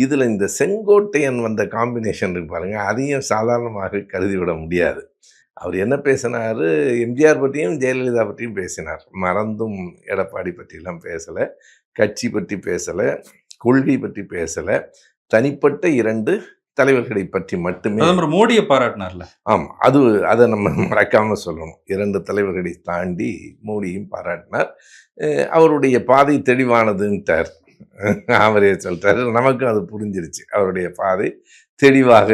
இதில் இந்த செங்கோட்டையன் வந்த காம்பினேஷன் இருக்கு பாருங்க, அதையும் சாதாரணமாக கருதிவிட முடியாது. அவர் என்ன பேசினாரு, எம்ஜிஆர் பற்றியும் ஜெயலலிதா பற்றியும் பேசினார். மறந்தும் எடப்பாடி பற்றிலாம் பேசலை, கட்சி பற்றி பேசலை, கொள்கை பற்றி பேசலை, தனிப்பட்ட 2 தலைவர்களை பற்றி மட்டுமே. பிரதமர் மோடியை பாராட்டினார்ல. ஆமா. அதை நம்ம மறக்காம சொல்லணும். 2 தலைவர்களை தாண்டி மோடியும் பாராட்டினார். அவருடைய பாதை தெளிவானதுன்ட்டார். அவரே சொல்லிட்டாரு. நமக்கும் அது புரிஞ்சிருச்சு. அவருடைய பாதை தெளிவாக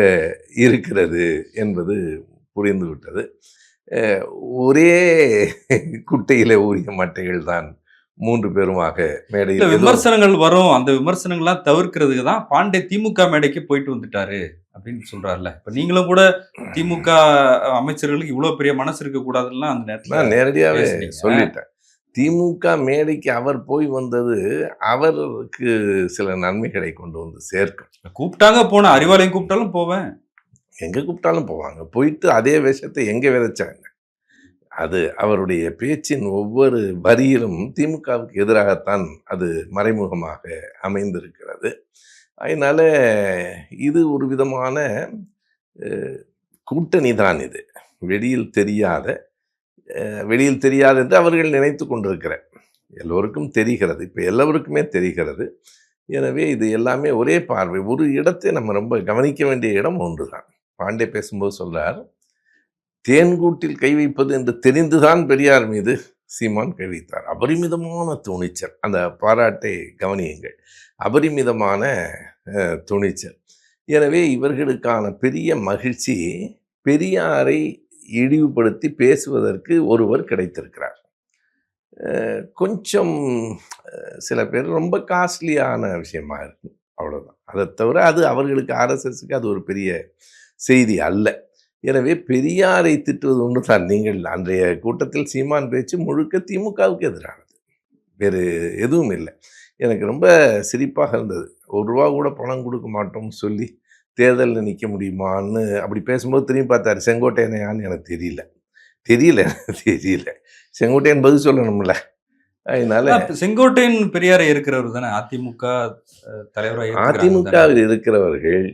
இருக்கிறது என்பது புரிந்து விட்டது. ஒரே குட்டையில ஊறிய மட்டைகள் தான் 3 பேருமாக மேடையில். விமர்சனங்கள் வரும். அந்த விமர்சனங்கள்லாம் தவிர்க்கிறதுக்கு தான் பாண்டே திமுக மேடைக்கு போயிட்டு வந்துட்டாரு அப்படின்னு சொல்றாருல்ல. இப்ப நீங்களும் கூட திமுக அமைச்சர்களுக்கு இவ்வளவு பெரிய மனசு இருக்க கூடாதுன்னா அந்த நேரத்துல நான் நேரடியாவே சொல்லிட்டேன். திமுக மேடைக்கு அவர் போய் வந்தது அவருக்கு சில நன்மைகளை கொண்டு வந்து சேர்க்கும். கூப்பிட்டாங்க போன அறிவாலயம் கூப்பிட்டாலும் போவேன், எங்க கூப்பிட்டாலும் போவாங்க. போயிட்டு அதே விஷயத்தை எங்க விதைச்சாங்க. அது அவருடைய பேச்சின் ஒவ்வொரு வரியிலும் திமுகவுக்கு எதிராகத்தான் அது மறைமுகமாக அமைந்திருக்கிறது. அதனால இது ஒரு விதமான கூட்டணி தான். இது வெளியில் தெரியாத என்று அவர்கள் நினைத்து கொண்டிருக்கிற எல்லோருக்கும் தெரிகிறது. இப்போ எல்லோருக்குமே தெரிகிறது. எனவே இது எல்லாமே ஒரே பார்வை. ஒரு இடத்தை நம்ம ரொம்ப கவனிக்க வேண்டிய இடம் ஒன்று தான். பாண்டே பேசும்போது சொல்றார், தேன்கூட்டில் கை வைப்பது என்று தெரிந்துதான் பெரியார் மீது சீமான் கை வைத்தார். அபரிமிதமான துணிச்சல். அந்த பாராட்டை கவனியுங்கள். அபரிமிதமான துணிச்சல். எனவே இவர்களுக்கான பெரிய மகிழ்ச்சி, பெரியாரை இழிவுபடுத்தி பேசுவதற்கு ஒருவர் கிடைத்திருக்கிறார். கொஞ்சம் சில பேர் ரொம்ப காஸ்ட்லியான விஷயமா இருக்கு, அவ்வளோதான். அதை தவிர அது அவர்களுக்கு, ஆர்எஸ்எஸ்க்கு அது ஒரு பெரிய செய்தி அல்ல. எனவே பெரியாரை திட்டுவது ஒன்று தான். நீங்கள் அன்றைய கூட்டத்தில் சீமான் பேச்சு முழுக்க திமுகவுக்கு எதிரானது, வேறு எதுவும் இல்லை. எனக்கு ரொம்ப சிரிப்பாக இருந்தது. ₹1 கூட பணம் கொடுக்க மாட்டோம்னு சொல்லி தேர்தலில் நிற்க முடியுமான்னு அப்படி பேசும்போது திரும்பி பார்த்தாரு. செங்கோட்டையனையான்னு எனக்கு தெரியல. செங்கோட்டையன் பதில் சொல்லணும்ல. அதனால செங்கோட்டையன் பெரியாரை இருக்கிறவர் தானே அதிமுக தலைவராக. அதிமுகவில் இருக்கிறவர்கள்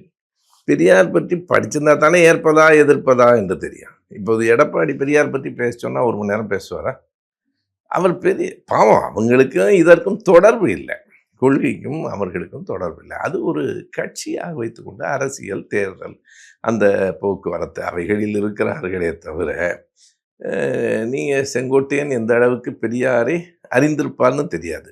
பெரியார் பற்றி படிச்சிருந்தா தானே ஏற்பதா எதிர்ப்பதா என்று தெரியும். இப்போது எடப்பாடி பெரியார் பற்றி பேச சொன்னால் 1 மணி நேரம் பேசுவாரா? அவர் பெரிய பாவம். அவங்களுக்கும் இதற்கும் தொடர்பு இல்லை. கொள்கைக்கும் அவர்களுக்கும் தொடர்பு இல்லை. அது ஒரு கட்சியாக வைத்துக்கொண்டு அரசியல், தேர்தல், அந்த போக்குவரத்து அவைகளில் இருக்கிறார்களே தவிர, நீங்கள் செங்கோட்டையன் எந்த அளவுக்கு பெரியாரை அறிந்திருப்பார்னு தெரியாது.